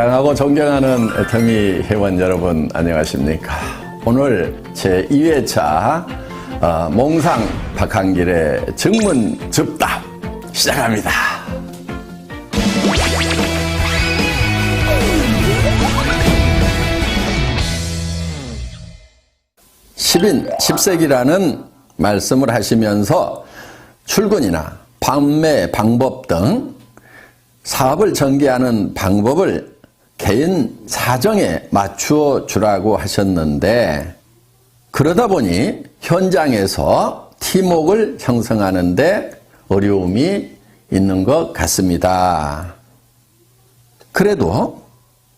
사랑하고 존경하는 애터미 회원 여러분 안녕하십니까. 오늘 제2회차 몽상 박한길의 증문 즉답 시작합니다. 십인, 십세기라는 말씀을 하시면서 출근이나 판매 방법 등 사업을 전개하는 방법을 개인 사정에 맞추어 주라고 하셨는데, 그러다 보니 현장에서 팀워크를 형성하는 데 어려움이 있는 것 같습니다. 그래도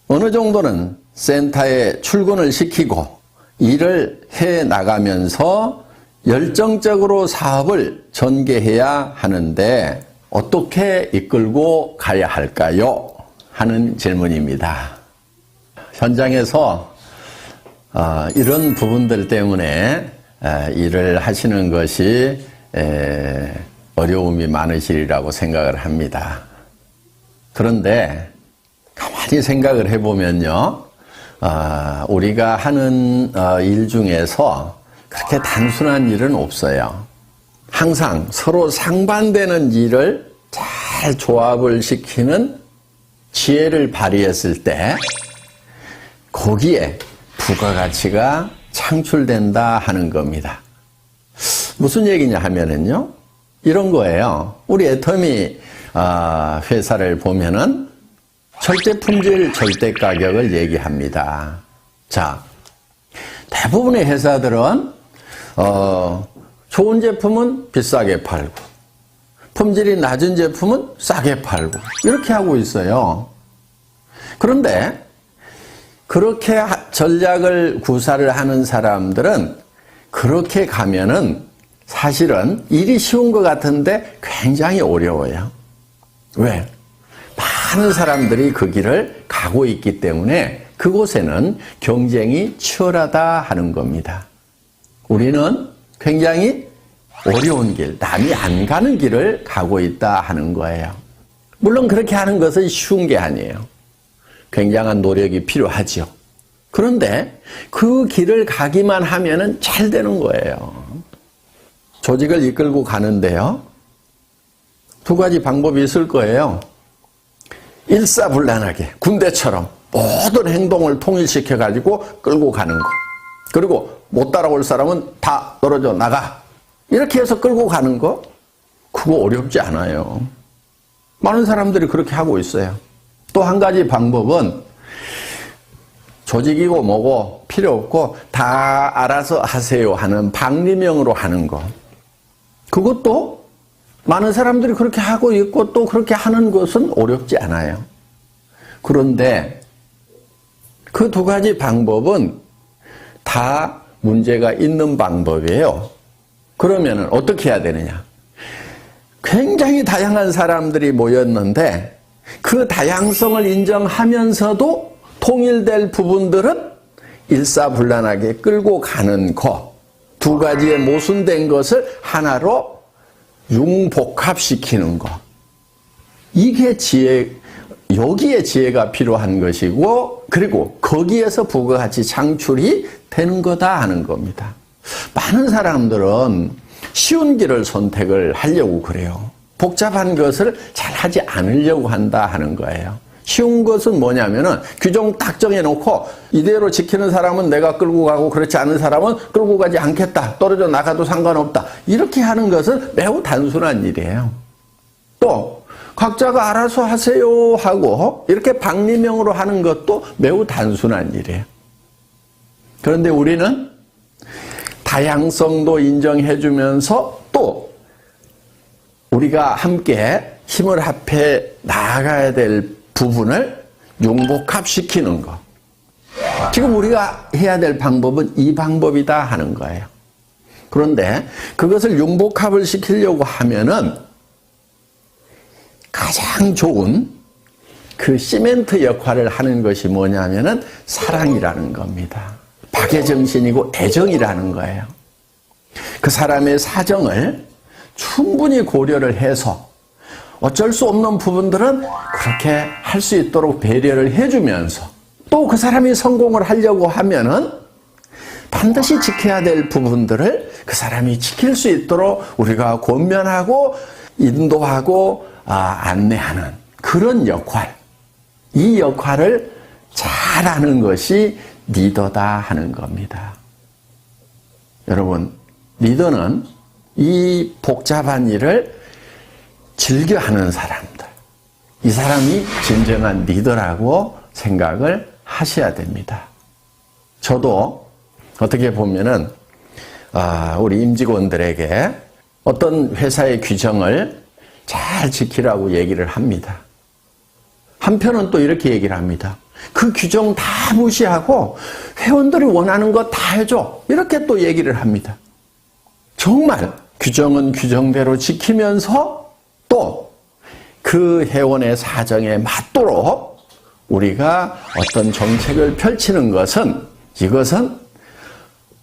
어느 정도는 센터에 출근을 시키고 일을 해 나가면서 열정적으로 사업을 전개해야 하는데 어떻게 이끌고 가야 할까요? 하는 질문입니다. 현장에서 이런 부분들 때문에 일을 하시는 것이 어려움이 많으시리라고 생각을 합니다. 그런데 가만히 생각을 해보면요, 우리가 하는 일 중에서 그렇게 단순한 일은 없어요. 항상 서로 상반되는 일을 잘 조합을 시키는 지혜를 발휘했을 때 거기에 부가가치가 창출된다 하는 겁니다. 무슨 얘기냐 하면은요, 이런 거예요. 우리 애터미 회사를 보면은 절대 품질, 절대 가격을 얘기합니다. 자, 대부분의 회사들은 좋은 제품은 비싸게 팔고 품질이 낮은 제품은 싸게 팔고 이렇게 하고 있어요. 그런데 그렇게 전략을 구사를 하는 사람들은 그렇게 가면은 사실은 일이 쉬운 것 같은데 굉장히 어려워요. 왜? 많은 사람들이 그 길을 가고 있기 때문에 그곳에는 경쟁이 치열하다 하는 겁니다. 우리는 굉장히 어려운 길, 남이 안 가는 길을 가고 있다 하는 거예요. 물론 그렇게 하는 것은 쉬운 게 아니에요. 굉장한 노력이 필요하죠. 그런데 그 길을 가기만 하면은 잘 되는 거예요. 조직을 이끌고 가는데요, 두 가지 방법이 있을 거예요. 일사불란하게 군대처럼 모든 행동을 통일시켜가지고 끌고 가는 거. 그리고 못 따라올 사람은 다 떨어져 나가. 이렇게 해서 끌고 가는 거, 그거 어렵지 않아요. 많은 사람들이 그렇게 하고 있어요. 또 한 가지 방법은 조직이고 뭐고 필요 없고 다 알아서 하세요 하는 방리명으로 하는 거. 그것도 많은 사람들이 그렇게 하고 있고 또 그렇게 하는 것은 어렵지 않아요. 그런데 그 두 가지 방법은 다 문제가 있는 방법이에요. 그러면 어떻게 해야 되느냐? 굉장히 다양한 사람들이 모였는데 그 다양성을 인정하면서도 통일될 부분들은 일사불란하게 끌고 가는 것, 두 가지의 모순된 것을 하나로 융복합시키는 것. 이게 여기에 지혜가 필요한 것이고, 그리고 거기에서 부가가치 창출이 되는 거다 하는 겁니다. 많은 사람들은 쉬운 길을 선택을 하려고 그래요. 복잡한 것을 잘 하지 않으려고 한다 하는 거예요. 쉬운 것은 뭐냐면은 규정 딱 정해놓고 이대로 지키는 사람은 내가 끌고 가고 그렇지 않은 사람은 끌고 가지 않겠다. 떨어져 나가도 상관없다. 이렇게 하는 것은 매우 단순한 일이에요. 또 각자가 알아서 하세요 하고 이렇게 방리명으로 하는 것도 매우 단순한 일이에요. 그런데 우리는 다양성도 인정해주면서 또 우리가 함께 힘을 합해 나아가야 될 부분을 융복합시키는 것. 지금 우리가 해야 될 방법은 이 방법이다 하는 거예요. 그런데 그것을 융복합을 시키려고 하면은 가장 좋은 그 시멘트 역할을 하는 것이 뭐냐면은 사랑이라는 겁니다. 박애정신이고 애정이라는 거예요. 그 사람의 사정을 충분히 고려를 해서 어쩔 수 없는 부분들은 그렇게 할 수 있도록 배려를 해주면서 또 그 사람이 성공을 하려고 하면은 반드시 지켜야 될 부분들을 그 사람이 지킬 수 있도록 우리가 권면하고 인도하고 안내하는 그런 역할, 이 역할을 잘하는 것이 리더다 하는 겁니다. 여러분, 리더는 이 복잡한 일을 즐겨하는 사람들, 이 사람이 진정한 리더라고 생각을 하셔야 됩니다. 저도 어떻게 보면은 우리 임직원들에게 어떤 회사의 규정을 잘 지키라고 얘기를 합니다. 한편은 또 이렇게 얘기를 합니다. 그 규정 다 무시하고 회원들이 원하는 거 다 해줘. 이렇게 또 얘기를 합니다. 정말 규정은 규정대로 지키면서 또 그 회원의 사정에 맞도록 우리가 어떤 정책을 펼치는 것은 이것은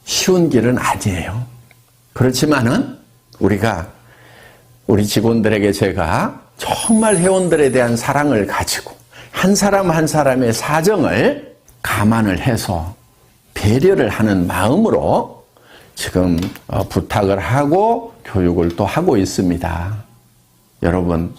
쉬운 길은 아니에요. 그렇지만은 우리 직원들에게 제가 정말 회원들에 대한 사랑을 가지고 한 사람 한 사람의 사정을 감안을 해서 배려를 하는 마음으로 지금 부탁을 하고 교육을 또 하고 있습니다. 여러분,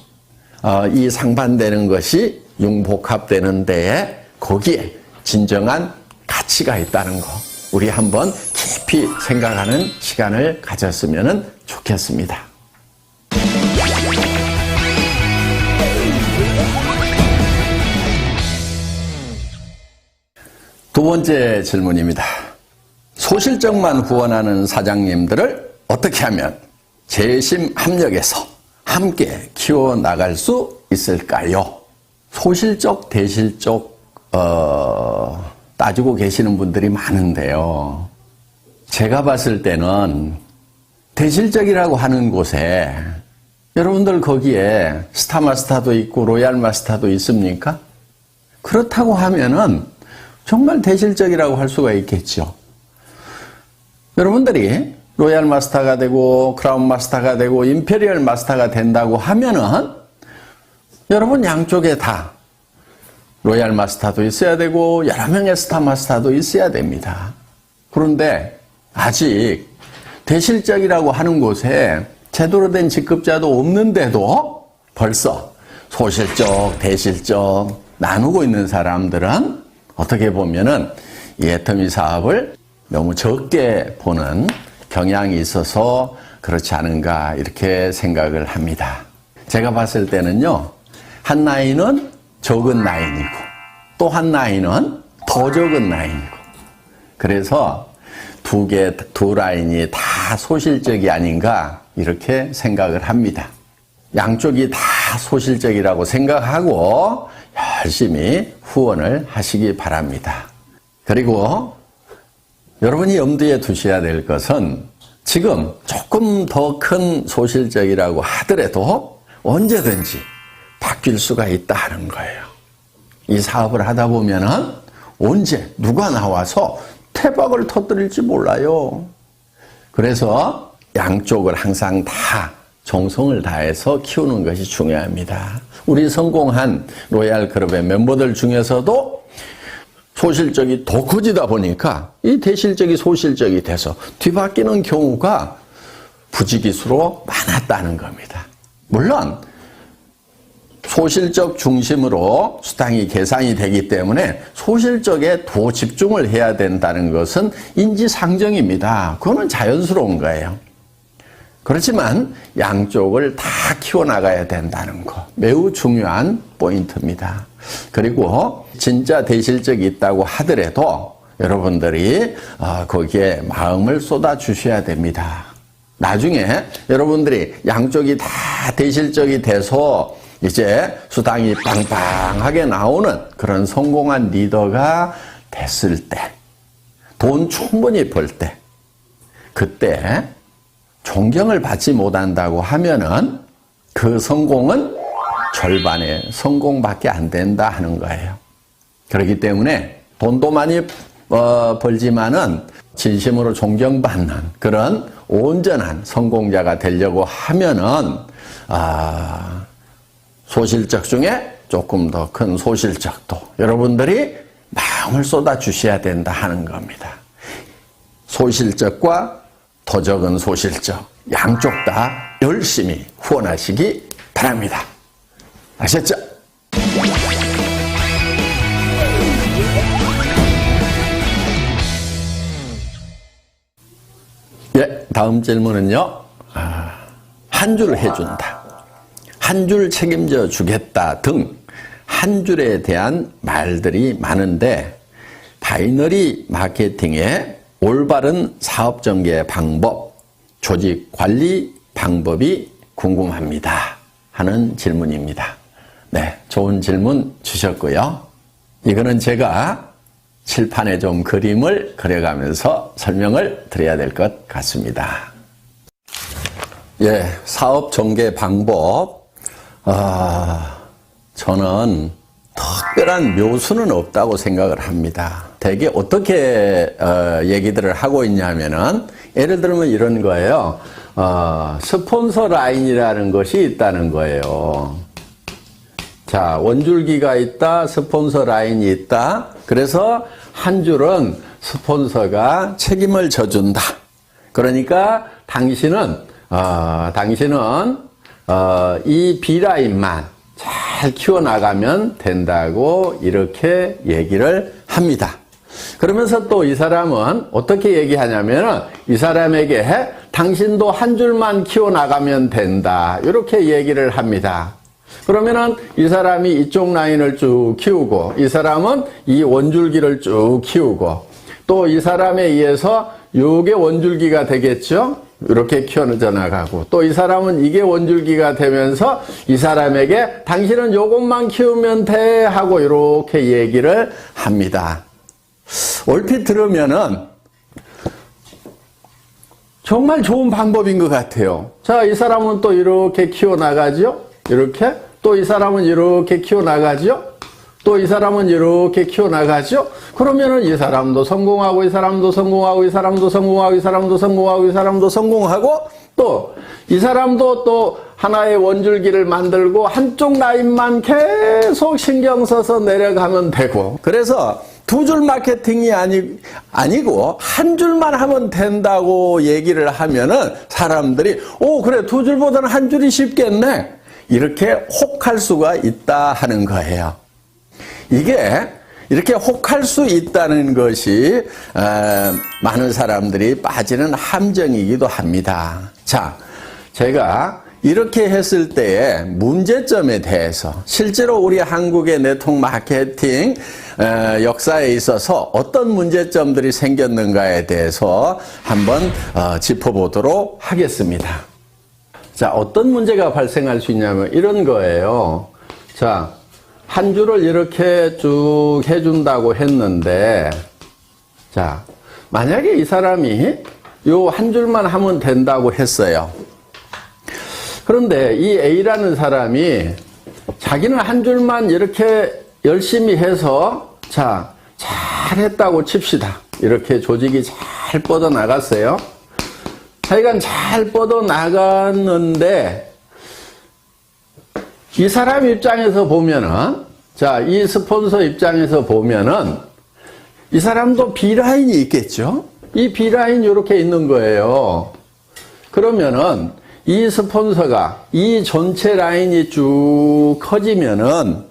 이 상반되는 것이 융복합되는 데에 거기에 진정한 가치가 있다는 거 우리 한번 깊이 생각하는 시간을 가졌으면 좋겠습니다. 두 번째 질문입니다. 소실적만 후원하는 사장님들을 어떻게 하면 재심 합력해서 함께 키워나갈 수 있을까요? 소실적, 대실적 따지고 계시는 분들이 많은데요. 제가 봤을 때는 대실적이라고 하는 곳에 여러분들 거기에 스타마스터도 있고 로얄마스터도 있습니까? 그렇다고 하면은 정말 대실적이라고 할 수가 있겠죠. 여러분들이 로얄 마스터가 되고 크라운 마스터가 되고 임페리얼 마스터가 된다고 하면은 여러분 양쪽에 다 로얄 마스터도 있어야 되고 여러 명의 스타 마스터도 있어야 됩니다. 그런데 아직 대실적이라고 하는 곳에 제대로 된 직급자도 없는데도 벌써 소실적, 대실적 나누고 있는 사람들은 어떻게 보면은 이 애터미 사업을 너무 적게 보는 경향이 있어서 그렇지 않은가 이렇게 생각을 합니다. 제가 봤을 때는요, 한 라인은 적은 라인이고 또 한 라인은 더 적은 라인이고 그래서 두 라인이 다 소실적이 아닌가 이렇게 생각을 합니다. 양쪽이 다 소실적이라고 생각하고 열심히 후원을 하시기 바랍니다. 그리고 여러분이 염두에 두셔야 될 것은 지금 조금 더 큰 소실적이라고 하더라도 언제든지 바뀔 수가 있다는 거예요. 이 사업을 하다 보면은 언제 누가 나와서 태박을 터뜨릴지 몰라요. 그래서 양쪽을 항상 다 정성을 다해서 키우는 것이 중요합니다. 우리 성공한 로얄클럽의 멤버들 중에서도 소실적이 더 커지다 보니까 이 대실적이 소실적이 돼서 뒤바뀌는 경우가 부지기수로 많았다는 겁니다. 물론 소실적 중심으로 수당이 계산이 되기 때문에 소실적에 더 집중을 해야 된다는 것은 인지상정입니다. 그거는 자연스러운 거예요. 그렇지만 양쪽을 다 키워나가야 된다는 거 매우 중요한 포인트입니다. 그리고 진짜 대실적이 있다고 하더라도 여러분들이 거기에 마음을 쏟아주셔야 됩니다. 나중에 여러분들이 양쪽이 다 대실적이 돼서 이제 수당이 빵빵하게 나오는 그런 성공한 리더가 됐을 때, 돈 충분히 벌 때, 그때 존경을 받지 못한다고 하면은 그 성공은 절반의 성공밖에 안 된다 하는 거예요. 그렇기 때문에 돈도 많이 벌지만은 진심으로 존경받는 그런 온전한 성공자가 되려고 하면은 소실적 중에 조금 더 큰 소실적도 여러분들이 마음을 쏟아 주셔야 된다 하는 겁니다. 소실적과 더 적은 소실적 양쪽 다 열심히 후원하시기 바랍니다. 아셨죠? 예, 다음 질문은요. 한 줄 해준다, 한 줄 책임져 주겠다 등 한 줄에 대한 말들이 많은데 바이너리 마케팅의 올바른 사업 전개 방법, 조직 관리 방법이 궁금합니다 하는 질문입니다. 네, 좋은 질문 주셨고요. 이거는 제가 칠판에 좀 그림을 그려가면서 설명을 드려야 될 것 같습니다. 예, 사업 전개 방법. 저는 특별한 묘수는 없다고 생각을 합니다. 대개 어떻게 얘기들을 하고 있냐면은 예를 들면 이런 거예요. 스폰서 라인이라는 것이 있다는 거예요. 자, 원줄기가 있다, 스폰서 라인이 있다. 그래서 한 줄은 스폰서가 책임을 져준다. 그러니까 당신은 이 B라인만 잘 키워나가면 된다고 이렇게 얘기를 합니다. 그러면서 또 이 사람은 어떻게 얘기하냐면 이 사람에게 당신도 한 줄만 키워나가면 된다 이렇게 얘기를 합니다. 그러면은 이 사람이 이쪽 라인을 쭉 키우고 이 사람은 이 원줄기를 쭉 키우고 또 이 사람에 의해서 요게 원줄기가 되겠죠. 이렇게 키워져 나가고 또 이 사람은 이게 원줄기가 되면서 이 사람에게 당신은 요것만 키우면 돼 하고 이렇게 얘기를 합니다. 얼핏 들으면은 정말 좋은 방법인 것 같아요. 자, 이 사람은 또 이렇게 키워나가죠. 이렇게 또 이 사람은 이렇게 키워나가죠. 또 이 사람은 이렇게 키워나가죠. 그러면은 이 사람도 성공하고 이 사람도 성공하고 이 사람도 성공하고 이 사람도 성공하고 이 사람도 성공하고 또 이 사람도 또 하나의 원줄기를 만들고 한쪽 라인만 계속 신경 써서 내려가면 되고 그래서 두 줄 마케팅이 아니고 한 줄만 하면 된다고 얘기를 하면은 사람들이 그래 두 줄보다는 한 줄이 쉽겠네 이렇게 혹할 수가 있다 하는 거예요. 이게 이렇게 혹할 수 있다는 것이 많은 사람들이 빠지는 함정이기도 합니다. 자, 제가 이렇게 했을 때의 문제점에 대해서 실제로 우리 한국의 네트워크 마케팅 역사에 있어서 어떤 문제점들이 생겼는가에 대해서 한번 짚어보도록 하겠습니다. 자, 어떤 문제가 발생할 수 있냐면 이런 거예요. 자, 한 줄을 이렇게 쭉 해준다고 했는데, 자, 만약에 이 사람이 요 한 줄만 하면 된다고 했어요. 그런데 이 A라는 사람이 자기는 한 줄만 이렇게 열심히 해서, 자, 잘했다고 칩시다. 이렇게 조직이 잘 뻗어나갔어요. 하여간 잘 뻗어나갔는데, 이 사람 입장에서 보면은, 자, 이 스폰서 입장에서 보면은, 이 사람도 B라인이 있겠죠? 이 B라인이 이렇게 있는 거예요. 그러면은, 이 스폰서가 이 전체 라인이 쭉 커지면은,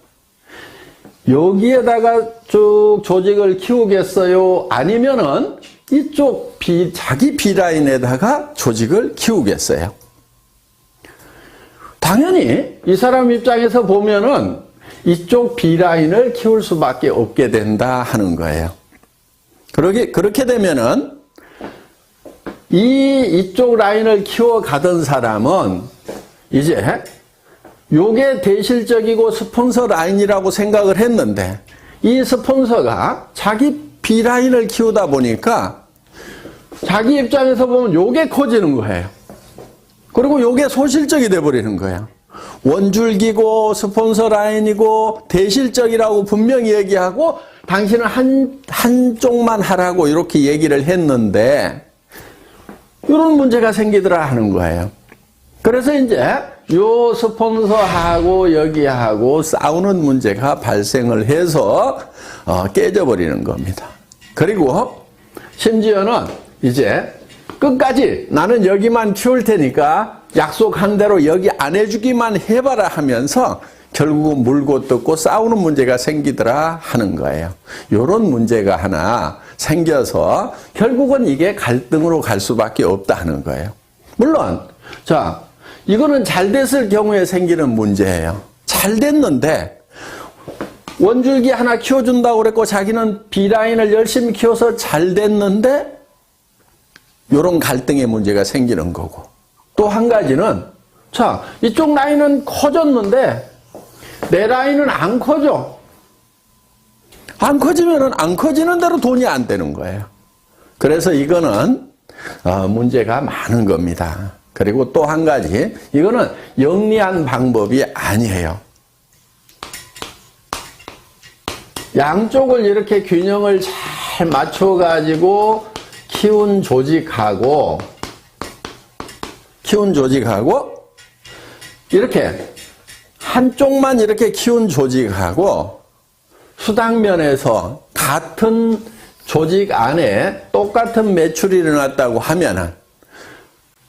여기에다가 쭉 조직을 키우겠어요? 아니면은, 이쪽 자기 B라인에다가 조직을 키우겠어요? 당연히 이 사람 입장에서 보면은 이쪽 B라인을 키울 수밖에 없게 된다 하는 거예요. 그렇게 되면은 이쪽 라인을 키워가던 사람은 이제 요게 대실적이고 스폰서 라인이라고 생각을 했는데 이 스폰서가 자기 B라인을 키우다 보니까 자기 입장에서 보면 요게 커지는 거예요. 그리고 요게 소실적이 돼버리는 거예요. 원줄기고 스폰서 라인이고 대실적이라고 분명히 얘기하고 당신은 한쪽만 하라고 이렇게 얘기를 했는데 이런 문제가 생기더라 하는 거예요. 그래서 이제 요 스폰서하고 여기하고 싸우는 문제가 발생을 해서 깨져버리는 겁니다. 그리고 심지어는 이제 끝까지 나는 여기만 키울 테니까 약속한 대로 여기 안 해주기만 해봐라 하면서 결국은 물고 뜯고 싸우는 문제가 생기더라 하는 거예요. 이런 문제가 하나 생겨서 결국은 이게 갈등으로 갈 수밖에 없다 하는 거예요. 물론 자, 이거는 잘 됐을 경우에 생기는 문제예요. 잘 됐는데 원줄기 하나 키워준다고 그랬고 자기는 B라인을 열심히 키워서 잘 됐는데 이런 갈등의 문제가 생기는 거고, 또 한 가지는 자, 이쪽 라인은 커졌는데 내 라인은 안 커져. 안 커지면은 안 커지는 대로 돈이 안 되는 거예요. 그래서 이거는 문제가 많은 겁니다. 그리고 또 한 가지, 이거는 영리한 방법이 아니에요. 양쪽을 이렇게 균형을 잘 맞춰가지고 키운 조직하고 이렇게 한쪽만 이렇게 키운 조직하고 수당면에서 같은 조직 안에 똑같은 매출이 일어났다고 하면은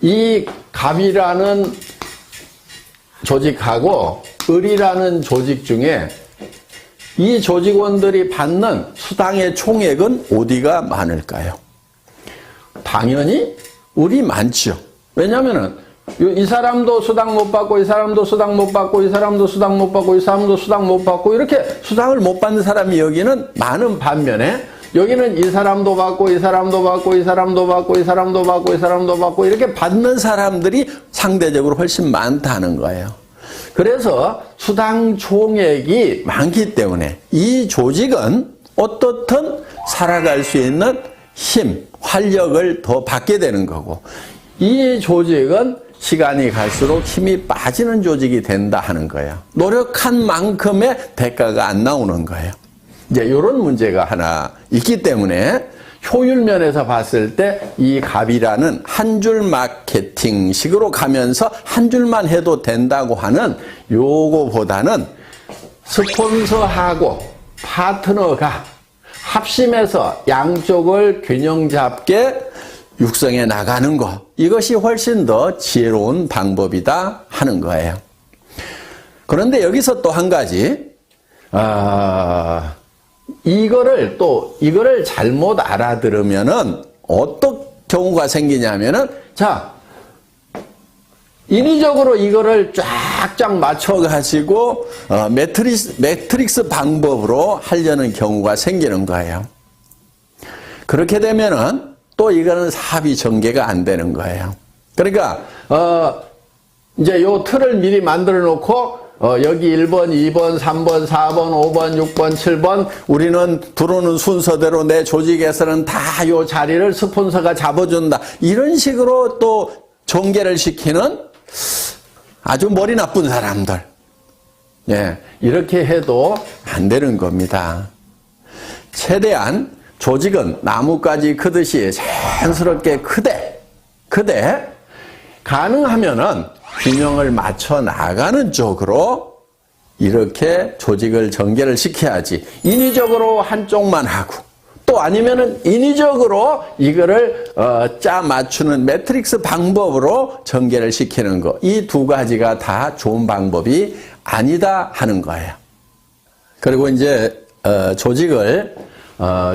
이 갑이라는 조직하고 을이라는 조직 중에 이 조직원들이 받는 수당의 총액은 어디가 많을까요? 당연히 을이 많죠. 왜냐하면은 이 사람도 수당 못 받고 이 사람도 수당 못 받고 이 사람도 수당 못 받고 이 사람도 수당 못 받고 이렇게 수당을 못 받는 사람이 여기는 많은 반면에 여기는 이 사람도 받고 이 사람도 받고 이 사람도 받고 이 사람도 받고 이 사람도 받고 이렇게 받는 사람들이 상대적으로 훨씬 많다는 거예요. 그래서 수당 총액이 많기 때문에 이 조직은 어떻든 살아갈 수 있는 힘, 활력을 더 받게 되는 거고, 이 조직은 시간이 갈수록 힘이 빠지는 조직이 된다 하는 거예요. 노력한 만큼의 대가가 안 나오는 거예요. 이제 이런 문제가 하나 있기 때문에 효율 면에서 봤을 때 이 갑이라는 한 줄 마케팅식으로 가면서 한 줄만 해도 된다고 하는 요거보다는 스폰서하고 파트너가 합심해서 양쪽을 균형 잡게 육성해 나가는 것, 이것이 훨씬 더 지혜로운 방법이다 하는 거예요. 그런데 여기서 또 한 가지, 이거를 잘못 알아들으면은 어떤 경우가 생기냐면은, 자, 인위적으로 이거를 쫙쫙 맞춰가지고, 매트릭스 방법으로 하려는 경우가 생기는 거예요. 그렇게 되면은 또 이거는 사업이 전개가 안 되는 거예요. 그러니까, 이제 요 틀을 미리 만들어 놓고, 여기 1번, 2번, 3번, 4번, 5번, 6번, 7번 우리는 들어오는 순서대로 내 조직에서는 다 요 자리를 스폰서가 잡아준다. 이런 식으로 또 전개를 시키는 아주 머리 나쁜 사람들. 예, 이렇게 해도 안 되는 겁니다. 최대한 조직은 나뭇가지 크듯이 자연스럽게 크되 가능하면은 균형을 맞춰 나가는 쪽으로 이렇게 조직을 전개를 시켜야지, 인위적으로 한쪽만 하고 또 아니면은 인위적으로 이거를 짜 맞추는 매트릭스 방법으로 전개를 시키는 거, 이 두 가지가 다 좋은 방법이 아니다 하는 거예요. 그리고 이제 조직을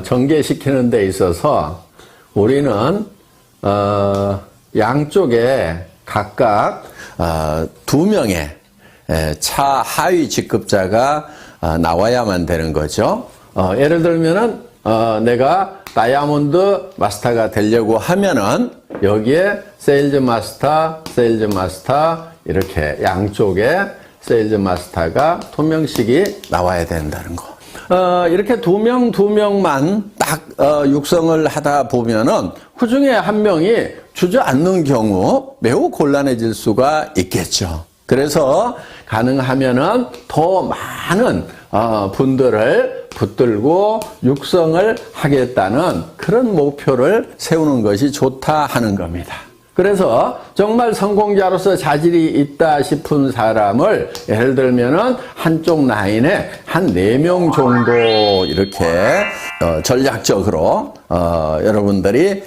전개시키는 데 있어서 우리는 양쪽에 각각 2명의 차 하위 직급자가 나와야만 되는 거죠. 예를 들면은 내가 다이아몬드 마스터가 되려고 하면은 여기에 세일즈 마스터 이렇게 양쪽에 세일즈 마스터가 2명씩이 나와야 된다는 거. 이렇게 2명만 딱 육성을 하다 보면은 그 중에 한 명이 주저앉는 경우 매우 곤란해질 수가 있겠죠. 그래서 가능하면은 더 많은 분들을 붙들고 육성을 하겠다는 그런 목표를 세우는 것이 좋다 하는 겁니다. 그래서 정말 성공자로서 자질이 있다 싶은 사람을 예를 들면은 한쪽 라인에 한 4명 정도 이렇게 전략적으로 여러분들이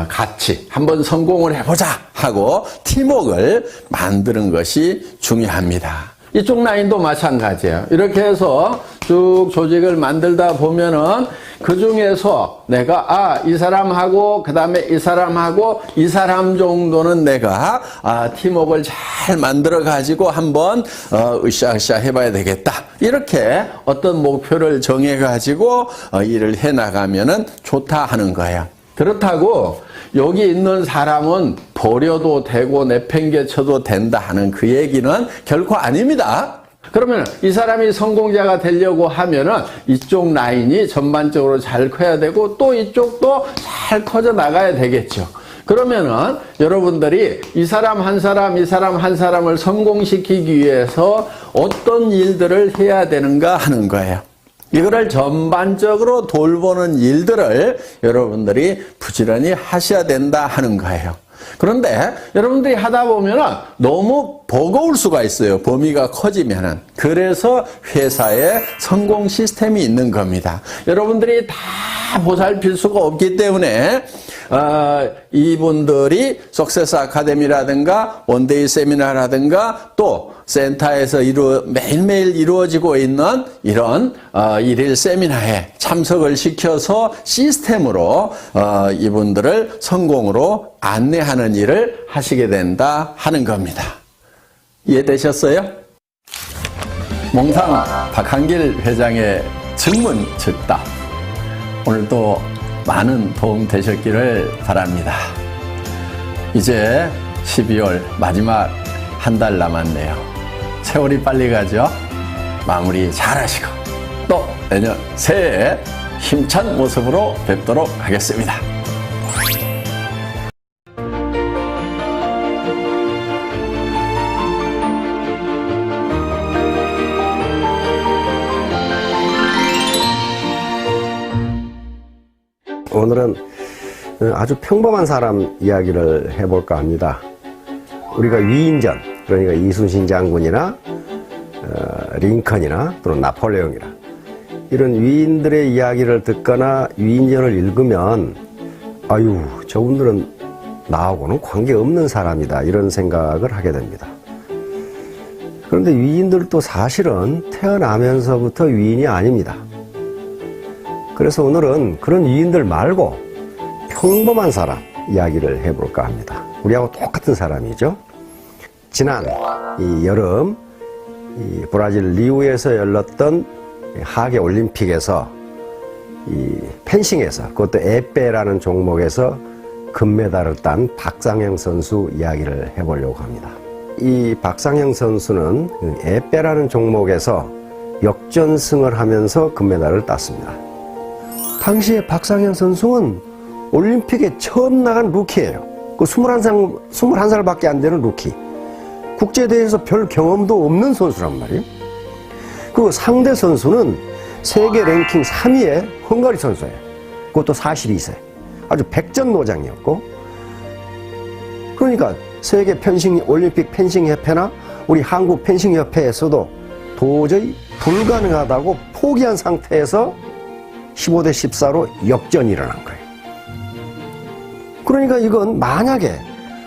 같이 한번 성공을 해보자 하고 팀워크를 만드는 것이 중요합니다. 이쪽 라인도 마찬가지예요. 이렇게 해서 쭉 조직을 만들다 보면은 그 중에서 내가 이 사람하고 그 다음에 이 사람하고 이 사람 정도는 내가 팀워크를 잘 만들어 가지고 한번 으쌰으쌰 해봐야 되겠다. 이렇게 어떤 목표를 정해 가지고 일을 해 나가면은 좋다 하는 거예요. 그렇다고 여기 있는 사람은 버려도 되고 내팽개쳐도 된다 하는 그 얘기는 결코 아닙니다. 그러면 이 사람이 성공자가 되려고 하면은 이쪽 라인이 전반적으로 잘 커야 되고 또 이쪽도 잘 커져 나가야 되겠죠. 그러면은 여러분들이 이 사람 한 사람, 이 사람 한 사람을 성공시키기 위해서 어떤 일들을 해야 되는가 하는 거예요. 이거를 전반적으로 돌보는 일들을 여러분들이 부지런히 하셔야 된다 하는 거예요. 그런데 여러분들이 하다 보면 너무 버거울 수가 있어요. 범위가 커지면은. 그래서 회사에 성공 시스템이 있는 겁니다. 여러분들이 다 보살필 수가 없기 때문에 이분들이 석세스 아카데미라든가 원데이 세미나라든가 또 센터에서 매일매일 이루어지고 있는 이런 일일 세미나에 참석을 시켜서 시스템으로 이분들을 성공으로 안내하는 일을 하시게 된다 하는 겁니다. 이해되셨어요? 몽상 박한길 회장의 증문 즉답. 오늘도 많은 도움 되셨기를 바랍니다. 이제 12월 마지막 한 달 남았네요. 세월이 빨리 가죠? 마무리 잘 하시고 또 내년 새해에 힘찬 모습으로 뵙도록 하겠습니다. 오늘은 아주 평범한 사람 이야기를 해볼까 합니다. 우리가 위인전, 그러니까 이순신 장군이나 링컨이나 또는 나폴레옹이나 이런 위인들의 이야기를 듣거나 위인전을 읽으면 아유, 저분들은 나하고는 관계없는 사람이다 이런 생각을 하게 됩니다. 그런데 위인들도 사실은 태어나면서부터 위인이 아닙니다. 그래서 오늘은 그런 위인들 말고 평범한 사람 이야기를 해볼까 합니다. 우리하고 똑같은 사람이죠. 지난 이 여름 이 브라질 리우에서 열렸던 하계 올림픽에서 이 펜싱에서 그것도 에페라는 종목에서 금메달을 딴 박상영 선수 이야기를 해보려고 합니다. 이 박상영 선수는 에페라는 종목에서 역전승을 하면서 금메달을 땄습니다. 당시에 박상영 선수는 올림픽에 처음 나간 루키예요. 그 21살밖에 안 되는 루키. 국제대회에서 별 경험도 없는 선수란 말이에요. 그리고 상대 선수는 세계 랭킹 3위의 헝가리 선수예요. 그것도 42세. 아주 백전노장이었고. 그러니까 세계 올림픽 펜싱협회나 우리 한국 펜싱협회에서도 도저히 불가능하다고 포기한 상태에서 15대 14로 역전이 일어난 거예요. 그러니까 이건 만약에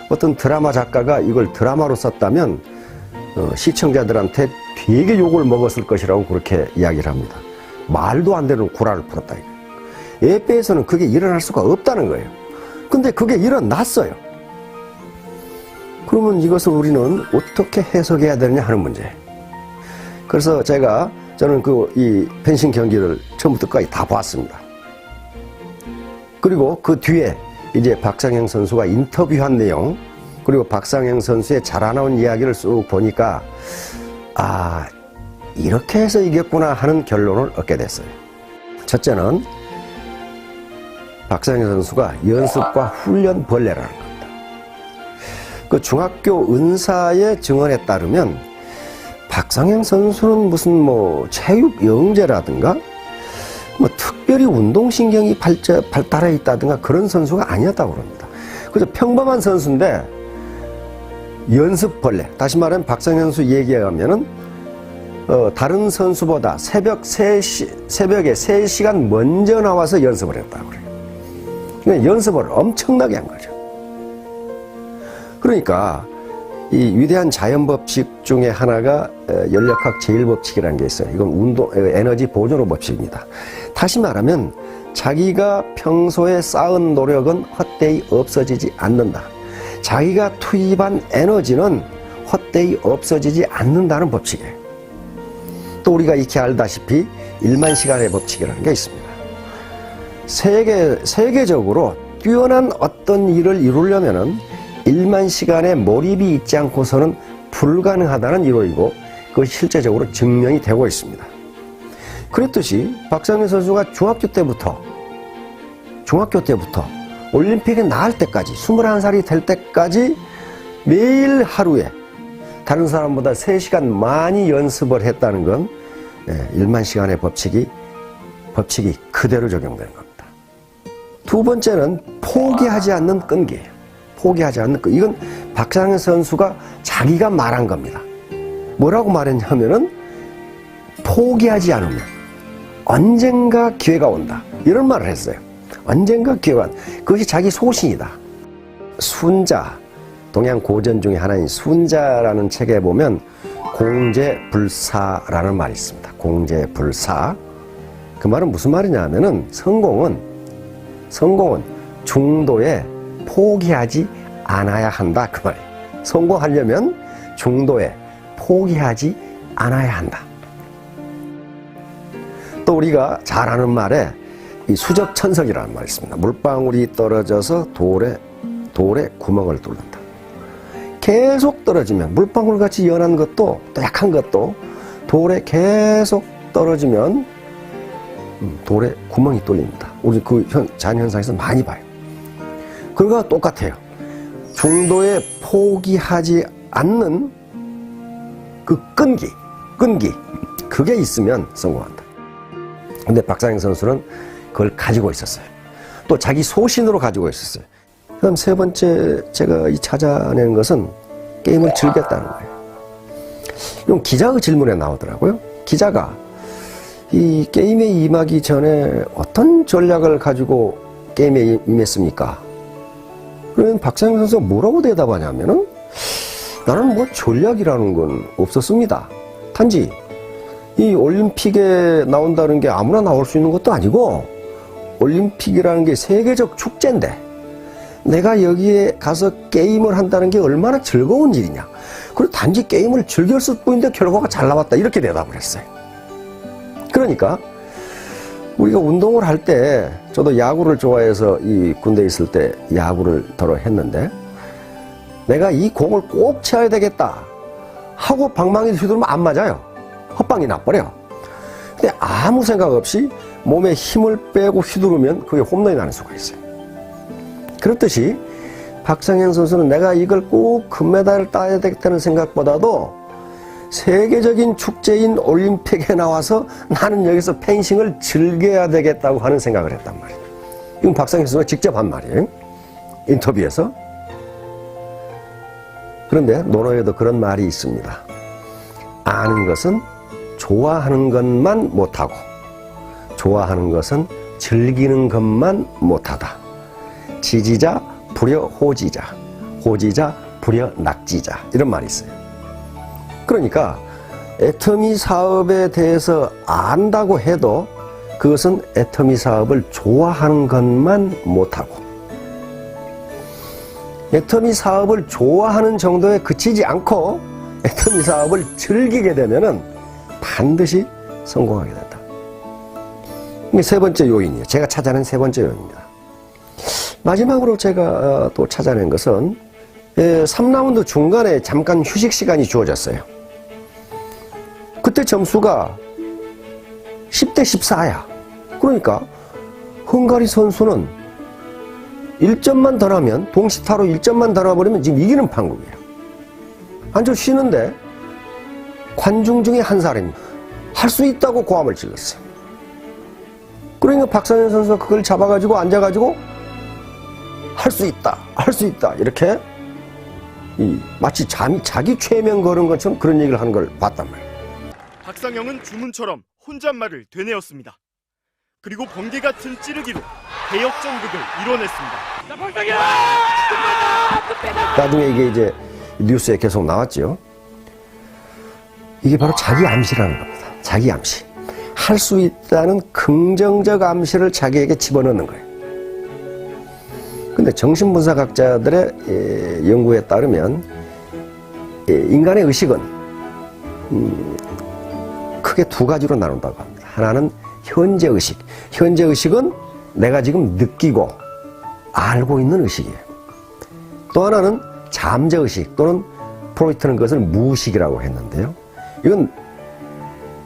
어떤 드라마 작가가 이걸 드라마로 썼다면 시청자들한테 되게 욕을 먹었을 것이라고 그렇게 이야기를 합니다. 말도 안 되는 구라를 풀었다 이거예요. 에페에서는 그게 일어날 수가 없다는 거예요. 근데 그게 일어났어요. 그러면 이것을 우리는 어떻게 해석해야 되느냐 하는 문제예요. 그래서 저는 이 펜싱 경기를 처음부터 끝까지 다 봤습니다. 그리고 그 뒤에 이제 박상영 선수가 인터뷰한 내용, 그리고 박상영 선수의 자라나온 이야기를 쑥 보니까 이렇게 해서 이겼구나 하는 결론을 얻게 됐어요. 첫째는 박상영 선수가 연습과 훈련 벌레라는 겁니다. 그 중학교 은사의 증언에 따르면 박상영 선수는 무슨 체육 영재라든가 특별히 운동신경이 발달해 있다든가 그런 선수가 아니었다고 그럽니다. 그저 평범한 선수인데 연습벌레, 다시 말하면 박상현 선수 얘기에 가면은 다른 선수보다 새벽에 3시간 먼저 나와서 연습을 했다고 그래요. 그러니까 연습을 엄청나게 한 거죠. 그러니까 이 위대한 자연법칙 중에 하나가 연력학 제1법칙이라는 게 있어요. 이건 에너지 보존 법칙입니다. 다시 말하면 자기가 평소에 쌓은 노력은 헛되이 없어지지 않는다. 자기가 투입한 에너지는 헛되이 없어지지 않는다는 법칙이에요. 또 우리가 익히 알다시피 1만 시간의 법칙이라는 게 있습니다. 세계적으로 뛰어난 어떤 일을 이루려면은 1만 시간의 몰입이 있지 않고서는 불가능하다는 이론이고 그것이 실제적으로 증명이 되고 있습니다. 그랬듯이 박상현 선수가 중학교 때부터 올림픽에 나갈 때까지 21살이 될 때까지 매일 하루에 다른 사람보다 3시간 많이 연습을 했다는 건 1만 시간의 법칙이 그대로 적용되는 겁니다. 두 번째는 포기하지 않는 끈기예요. 포기하지 않는 끈기. 이건 박상현 선수가 자기가 말한 겁니다. 뭐라고 말했냐면은 포기하지 않으면 언젠가 기회가 온다. 이런 말을 했어요. 언젠가 기회가 온다. 그것이 자기 소신이다. 순자, 동양 고전 중에 하나인 순자라는 책에 보면 공재불사라는 말이 있습니다. 공재불사. 그 말은 무슨 말이냐 하면은 성공은 중도에 포기하지 않아야 한다. 그 말이에요. 성공하려면 중도에 포기하지 않아야 한다. 또 우리가 잘 아는 말에 이 수적천석이라는 말이 있습니다. 물방울이 떨어져서 돌에 구멍을 뚫는다. 계속 떨어지면 물방울같이 연한 것도 또 약한 것도 돌에 계속 떨어지면 돌에 구멍이 뚫립니다. 우리 그 자연현상에서 많이 봐요. 그거와 똑같아요. 중도에 포기하지 않는 그 끈기 그게 있으면 성공한다. 근데 박상현 선수는 그걸 가지고 있었어요. 또 자기 소신으로 가지고 있었어요. 그다음 세 번째 제가 찾아낸 것은 게임을 즐겼다는 거예요. 이건 기자의 질문에 나오더라고요. 기자가 이 게임에 임하기 전에 어떤 전략을 가지고 게임에 임했습니까? 그러면 박상현 선수가 뭐라고 대답하냐면은 나는 뭐 전략이라는 건 없었습니다. 단지 이 올림픽에 나온다는 게 아무나 나올 수 있는 것도 아니고 올림픽이라는 게 세계적 축제인데 내가 여기에 가서 게임을 한다는 게 얼마나 즐거운 일이냐. 그리고 단지 게임을 즐겼을 뿐인데 결과가 잘 나왔다. 이렇게 대답을 했어요. 그러니까 우리가 운동을 할 때 저도 야구를 좋아해서 이 군대에 있을 때 야구를 더러 했는데 내가 이 공을 꼭 쳐야 되겠다 하고 방망이를 휘두르면 안 맞아요. 헛방이 나버려. 근데 아무 생각 없이 몸에 힘을 빼고 휘두르면 그게 홈런이 나는 수가 있어요. 그렇듯이 박상현 선수는 내가 이걸 꼭 금메달을 따야 되겠다는 생각보다도 세계적인 축제인 올림픽에 나와서 나는 여기서 펜싱을 즐겨야 되겠다고 하는 생각을 했단 말이에요. 이건 박상현 선수가 직접 한 말이에요. 인터뷰에서. 그런데 논어에도 그런 말이 있습니다. 아는 것은 좋아하는 것만 못하고 좋아하는 것은 즐기는 것만 못하다. 지지자 불여 호지자, 호지자 불여 낙지자, 이런 말이 있어요. 그러니까 애터미 사업에 대해서 안다고 해도 그것은 애터미 사업을 좋아하는 것만 못하고 애터미 사업을 좋아하는 정도에 그치지 않고 애터미 사업을 즐기게 되면은 반드시 성공하게 된다. 이게 세 번째 요인이에요. 제가 찾아낸 세 번째 요인입니다. 마지막으로 제가 또 찾아낸 것은 3라운드 중간에 잠깐 휴식 시간이 주어졌어요. 그때 점수가 10대 14야. 그러니까 헝가리 선수는 1점만 더 나면 동시타로 1점만 더 나버리면 지금 이기는 판국이에요. 앉아 쉬는데 관중 중에 한 사람이 할 수 있다고 고함을 질렀어요. 그러니까 박상현 선수가 그걸 잡아가지고 앉아가지고 할 수 있다, 할 수 있다 이렇게 마치 자기 최면 걸은 것처럼 그런 얘기를 하는 걸 봤단 말이에요. 박상영은 주문처럼 혼잣말을 되뇌었습니다. 그리고 번개 같은 찌르기로 대역전극을 이뤄냈습니다. 나중에 이게 이제 뉴스에 계속 나왔죠. 이게 바로 자기 암시라는 겁니다. 자기 암시. 할 수 있다는 긍정적 암시를 자기에게 집어넣는 거예요. 근데 정신분석학자들의 연구에 따르면 인간의 의식은 크게 두 가지로 나눈다고 합니다. 하나는 현재 의식. 현재 의식은 내가 지금 느끼고 알고 있는 의식이에요. 또 하나는 잠재 의식 또는 프로이트는 그것을 무의식이라고 했는데요. 이건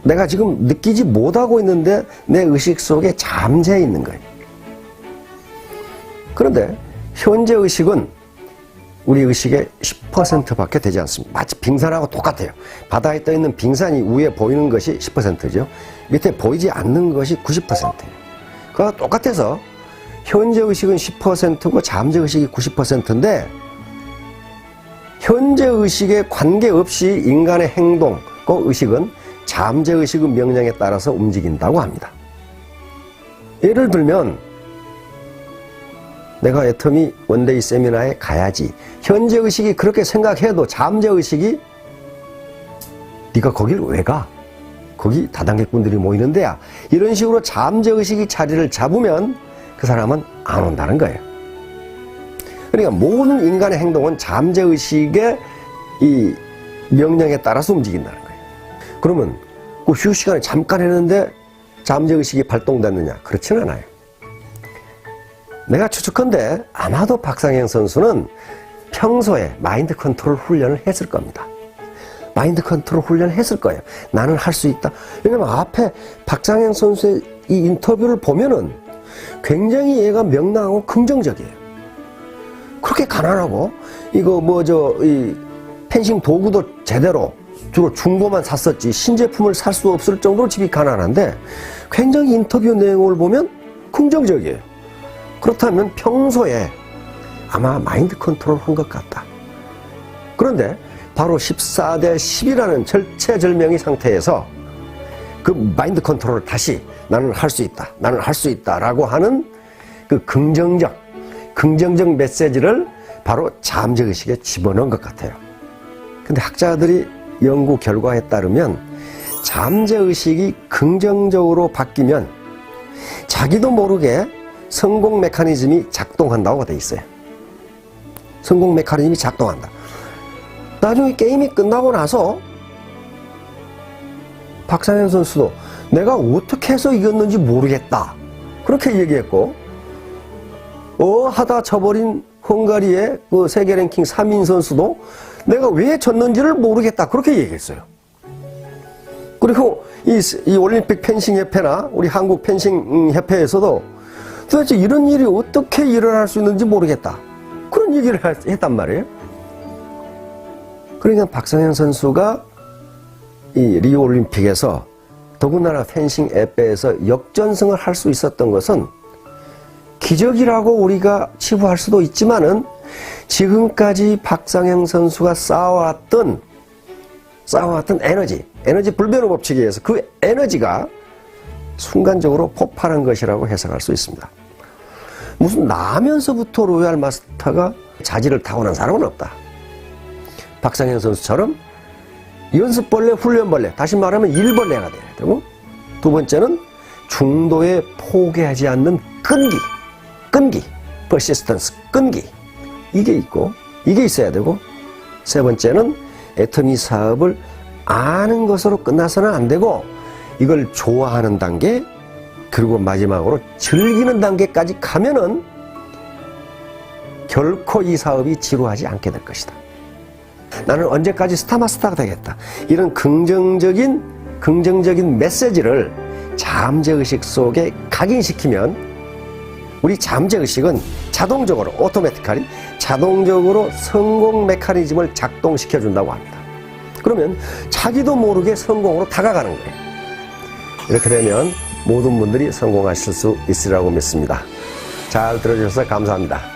내가 지금 느끼지 못하고 있는데 내 의식 속에 잠재해 있는 거예요. 그런데 현재 의식은 우리 의식의 10%밖에 되지 않습니다. 마치 빙산하고 똑같아요. 바다에 떠 있는 빙산이 위에 보이는 것이 10%죠. 밑에 보이지 않는 것이 90%예요. 그와 똑같아서 현재 의식은 10%고 잠재 의식이 90%인데 현재 의식에 관계없이 인간의 행동, 그 의식은 잠재 의식의 명령에 따라서 움직인다고 합니다. 예를 들면 내가 애터미 원데이 세미나에 가야지. 현재 의식이 그렇게 생각해도 잠재 의식이 네가 거길 왜 가? 거기 다단계꾼들이 모이는 데야. 이런 식으로 잠재 의식이 자리를 잡으면 그 사람은 안 온다는 거예요. 그러니까 모든 인간의 행동은 잠재 의식의 이 명령에 따라서 움직인다는 거예요. 그러면 그 휴식 시간에 잠깐 했는데 잠재 의식이 발동됐느냐? 그렇지는 않아요. 내가 추측컨대 아마도 박상영 선수는 평소에 마인드 컨트롤 훈련을 했을 겁니다. 마인드 컨트롤 훈련을 했을 거예요. 나는 할 수 있다. 왜냐면 앞에 박상영 선수의 이 인터뷰를 보면은 굉장히 얘가 명랑하고 긍정적이에요. 그렇게 가난하고 이거 이 펜싱 도구도 제대로 주로 중고만 샀었지 신제품을 살 수 없을 정도로 집이 가난한데 굉장히 인터뷰 내용을 보면 긍정적이에요. 그렇다면 평소에 아마 마인드 컨트롤 한 것 같다. 그런데 바로 14대 10이라는 절체절명의 상태에서 그 마인드 컨트롤을 다시 나는 할 수 있다. 나는 할 수 있다. 라고 하는 그 긍정적 메시지를 바로 잠재의식에 집어넣은 것 같아요. 근데 학자들이 연구 결과에 따르면 잠재의식이 긍정적으로 바뀌면 자기도 모르게 성공 메커니즘이 작동한다고 돼 있어요. 성공 메커니즘이 작동한다. 나중에 게임이 끝나고 나서 박상현 선수도 내가 어떻게 해서 이겼는지 모르겠다. 그렇게 얘기했고, 하다 져버린 헝가리의 그 세계 랭킹 3인 선수도 내가 왜 졌는지를 모르겠다. 그렇게 얘기했어요. 그리고 이 올림픽 펜싱 협회나 우리 한국 펜싱 협회에서도 도대체 이런 일이 어떻게 일어날 수 있는지 모르겠다. 그런 얘기를 했단 말이에요. 그러니까 박상현 선수가 이 리오 올림픽에서 더군다나 펜싱 앱에서 역전승을 할 수 있었던 것은 기적이라고 우리가 치부할 수도 있지만은 지금까지 박상현 선수가 쌓아왔던 에너지 불변의 법칙에 의해서 그 에너지가 순간적으로 폭발한 것이라고 해석할 수 있습니다. 무슨 나면서부터 로얄 마스터가 자질을 타고난 사람은 없다. 박상현 선수처럼 연습벌레, 훈련벌레, 다시 말하면 일벌레가 돼야 되고, 두 번째는 중도에 포기하지 않는 끈기, persistence, 끈기. 이게 있어야 되고, 세 번째는 애터미 사업을 아는 것으로 끝나서는 안 되고, 이걸 좋아하는 단계, 그리고 마지막으로 즐기는 단계까지 가면은 결코 이 사업이 지루하지 않게 될 것이다. 나는 언제까지 스타마스터가 되겠다. 이런 긍정적인 메시지를 잠재의식 속에 각인시키면 우리 잠재의식은 자동적으로 성공 메커니즘을 작동시켜 준다고 합니다. 그러면 자기도 모르게 성공으로 다가가는 거예요. 이렇게 되면 모든 분들이 성공하실 수 있으리라고 믿습니다. 잘 들어주셔서 감사합니다.